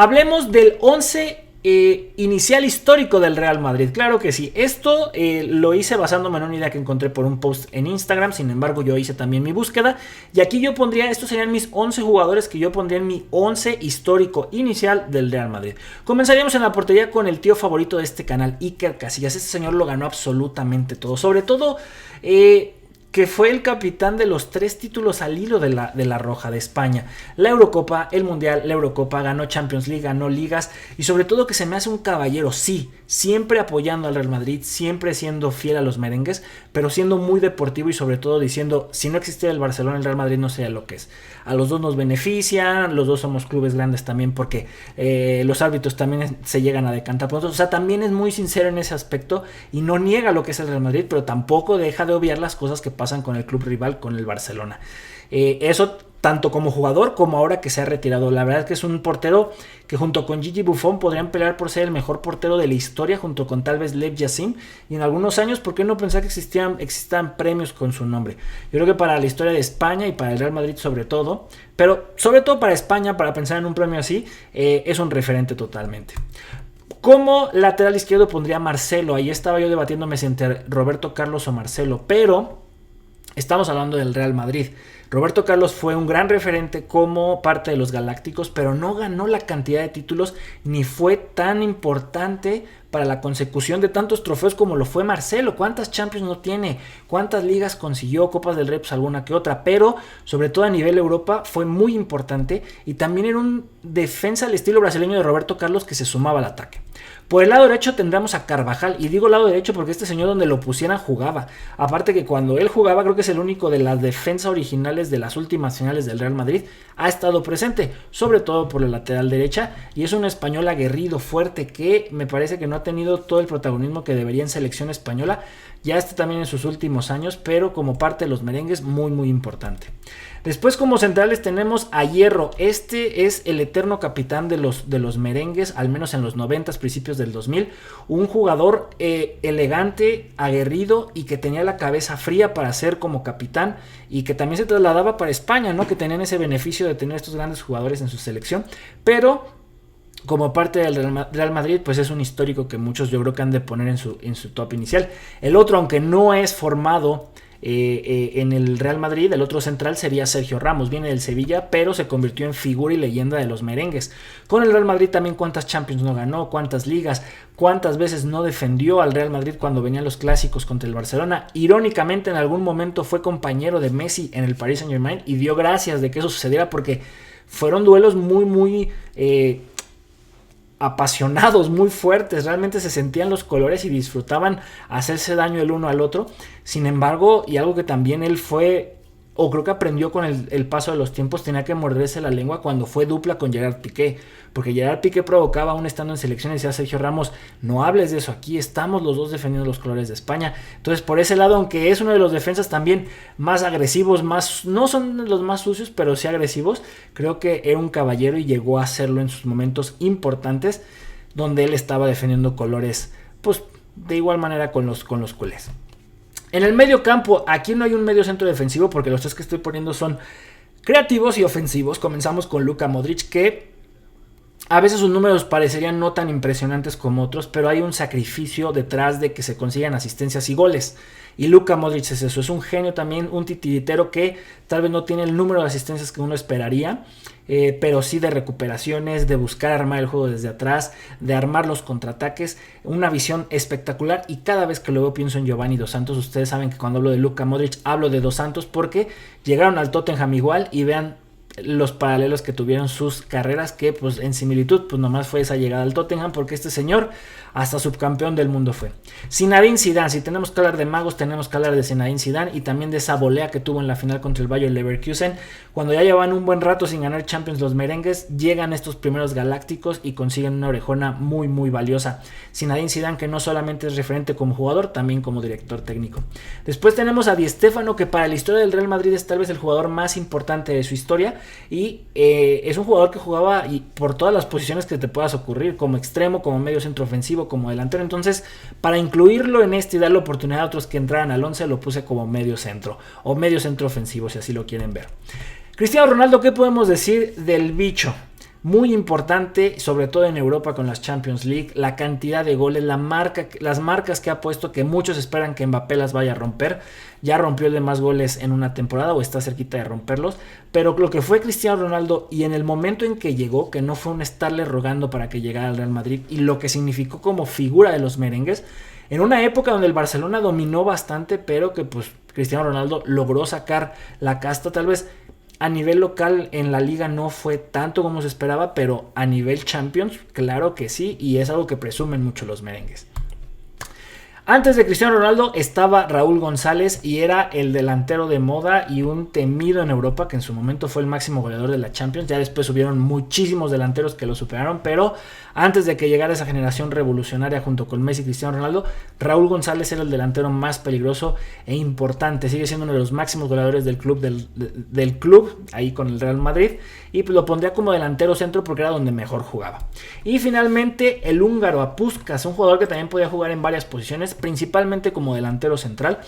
Hablemos del 11 inicial histórico del Real Madrid. Claro que sí, esto lo hice basándome en una idea que encontré por un post en Instagram. Sin embargo, yo hice también mi búsqueda y aquí yo pondría, estos serían mis 11 jugadores que yo pondría en mi 11 histórico inicial del Real Madrid. Comenzaríamos en la portería con el tío favorito de este canal, Iker Casillas. Este señor lo ganó absolutamente todo, sobre todo que fue el capitán de los 3 títulos al hilo de la Roja de España. La Eurocopa, el Mundial, la Eurocopa, ganó Champions League, ganó Ligas y sobre todo que se me hace un caballero, sí, siempre apoyando al Real Madrid, siempre siendo fiel a los merengues, pero siendo muy deportivo y sobre todo diciendo, si no existiera el Barcelona, el Real Madrid no sería lo que es. A los dos nos benefician, los dos somos clubes grandes también porque los árbitros también se llegan a decantar por nosotros. O sea, también es muy sincero en ese aspecto y no niega lo que es el Real Madrid, pero tampoco deja de obviar las cosas que pasan con el club rival, con el Barcelona. Eso tanto como jugador como ahora que se ha retirado. La verdad es que es un portero que junto con Gigi Buffon podrían pelear por ser el mejor portero de la historia, junto con tal vez Lev Yassin, y en algunos años, ¿por qué no pensar que existan premios con su nombre? Yo creo que para la historia de España y para el Real Madrid sobre todo, pero sobre todo para España, para pensar en un premio así, es un referente totalmente. Como lateral izquierdo pondría a Marcelo. Ahí estaba yo debatiéndome si entre Roberto Carlos o Marcelo, pero estamos hablando del Real Madrid. Roberto Carlos fue un gran referente como parte de los Galácticos, pero no ganó la cantidad de títulos ni fue tan importante para la consecución de tantos trofeos como lo fue Marcelo. ¿Cuántas Champions no tiene? ¿Cuántas ligas consiguió? Copas del Rey, pues alguna que otra, pero sobre todo a nivel Europa fue muy importante y también era un defensa al estilo brasileño de Roberto Carlos que se sumaba al ataque. Por el lado derecho tendremos a Carvajal, y digo lado derecho porque este señor donde lo pusieran jugaba. Aparte que cuando él jugaba, creo que es el único de las defensas originales de las últimas finales del Real Madrid, ha estado presente, sobre todo por la lateral derecha, y es un español aguerrido, fuerte, que me parece que no ha tenido todo el protagonismo que debería en selección española, ya también en sus últimos años, pero como parte de los merengues muy muy importante. Después como centrales tenemos a Hierro. Este es el eterno capitán de los merengues, al menos en los 90s, principios del 2000. Un jugador elegante, aguerrido y que tenía la cabeza fría para ser como capitán y que también se trasladaba para España, ¿no? Que tenían ese beneficio de tener estos grandes jugadores en su selección. Pero como parte del Real Madrid, pues es un histórico que muchos yo creo que han de poner en su top inicial. El otro, aunque no es formado en el Real Madrid, el otro central sería Sergio Ramos. Viene del Sevilla, pero se convirtió en figura y leyenda de los merengues. Con el Real Madrid también cuántas Champions no ganó, cuántas ligas, cuántas veces no defendió al Real Madrid cuando venían los clásicos contra el Barcelona. Irónicamente en algún momento fue compañero de Messi en el Paris Saint-Germain y dio gracias de que eso sucediera porque fueron duelos muy apasionados, muy fuertes, realmente se sentían los colores y disfrutaban hacerse daño el uno al otro. Sin embargo, y algo que también él fue, o creo que aprendió con el paso de los tiempos, tenía que morderse la lengua cuando fue dupla con Gerard Piqué, porque Gerard Piqué provocaba aún estando en selección y decía a Sergio Ramos, no hables de eso, aquí estamos los dos defendiendo los colores de España. Entonces por ese lado, aunque es uno de los defensas también más agresivos, no son los más sucios, pero sí agresivos, creo que era un caballero y llegó a hacerlo en sus momentos importantes, donde él estaba defendiendo colores, pues de igual manera con los culés. En el medio campo, aquí no hay un medio centro defensivo porque los tres que estoy poniendo son creativos y ofensivos. Comenzamos con Luka Modric, que a veces sus números parecerían no tan impresionantes como otros, pero hay un sacrificio detrás de que se consigan asistencias y goles. Y Luka Modric es eso, es un genio también, un titiritero que tal vez no tiene el número de asistencias que uno esperaría, pero sí de recuperaciones, de buscar armar el juego desde atrás, de armar los contraataques, una visión espectacular. Y cada vez que lo veo pienso en Giovanni Dos Santos. Ustedes saben que cuando hablo de Luka Modric hablo de Dos Santos porque llegaron al Tottenham igual y vean los paralelos que tuvieron sus carreras, que pues en similitud pues nomás fue esa llegada al Tottenham, porque este señor hasta subcampeón del mundo fue. Zinedine Zidane, si tenemos que hablar de magos tenemos que hablar de Zinedine Zidane y también de esa volea que tuvo en la final contra el Bayer Leverkusen, cuando ya llevan un buen rato sin ganar Champions los merengues, llegan estos primeros galácticos y consiguen una orejona muy muy valiosa. Zinedine Zidane, que no solamente es referente como jugador, también como director técnico. Después tenemos a Di Stéfano, que para la historia del Real Madrid es tal vez el jugador más importante de su historia, y es un jugador que jugaba por todas las posiciones que te puedas ocurrir, como extremo, como medio centro ofensivo, como delantero. Entonces, para incluirlo en este y darle oportunidad a otros que entraran al 11, lo puse como medio centro o medio centro ofensivo, si así lo quieren ver. Cristiano Ronaldo, ¿qué podemos decir del bicho? muy importante, sobre todo en Europa con las Champions League, la cantidad de goles, las marcas que ha puesto, que muchos esperan que Mbappé las vaya a romper. Ya rompió el de más goles en una temporada o está cerquita de romperlos, pero lo que fue Cristiano Ronaldo y en el momento en que llegó, que no fue un estarle rogando para que llegara al Real Madrid, y lo que significó como figura de los merengues, en una época donde el Barcelona dominó bastante, pero que pues Cristiano Ronaldo logró sacar la casta. Tal vez a nivel local en la liga no fue tanto como se esperaba, pero a nivel Champions, claro que sí, y es algo que presumen mucho los merengues. Antes de Cristiano Ronaldo estaba Raúl González y era el delantero de moda y un temido en Europa, que en su momento fue el máximo goleador de la Champions. Ya después hubieron muchísimos delanteros que lo superaron, pero antes de que llegara esa generación revolucionaria junto con Messi y Cristiano Ronaldo, Raúl González era el delantero más peligroso e importante. Sigue siendo uno de los máximos goleadores del club, ahí con el Real Madrid, y lo pondría como delantero centro porque era donde mejor jugaba. Y finalmente el húngaro a Puskás, un jugador que también podía jugar en varias posiciones, principalmente como delantero central,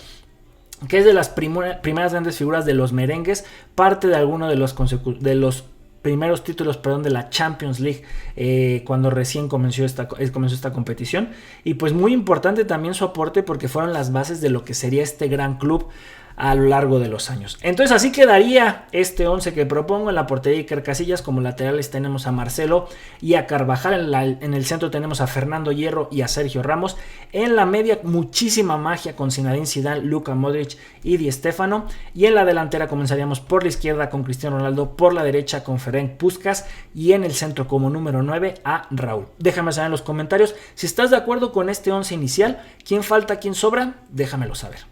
que es de las primeras grandes figuras de los merengues, parte de alguno de los primeros títulos, de la Champions League, cuando recién comenzó esta competición. Y pues muy importante también su aporte porque fueron las bases de lo que sería este gran club a lo largo de los años. Entonces así quedaría este 11 que propongo. En la portería Iker Casillas, como laterales tenemos a Marcelo y a Carvajal, en el centro tenemos a Fernando Hierro y a Sergio Ramos, en la media muchísima magia con Zinedine Zidane, Luka Modric y Di Stéfano, y en la delantera comenzaríamos por la izquierda con Cristiano Ronaldo, por la derecha con Ferenc Puskás y en el centro como número 9 a Raúl. Déjame saber en los comentarios si estás de acuerdo con este 11 inicial, quién falta, quién sobra, déjamelo saber.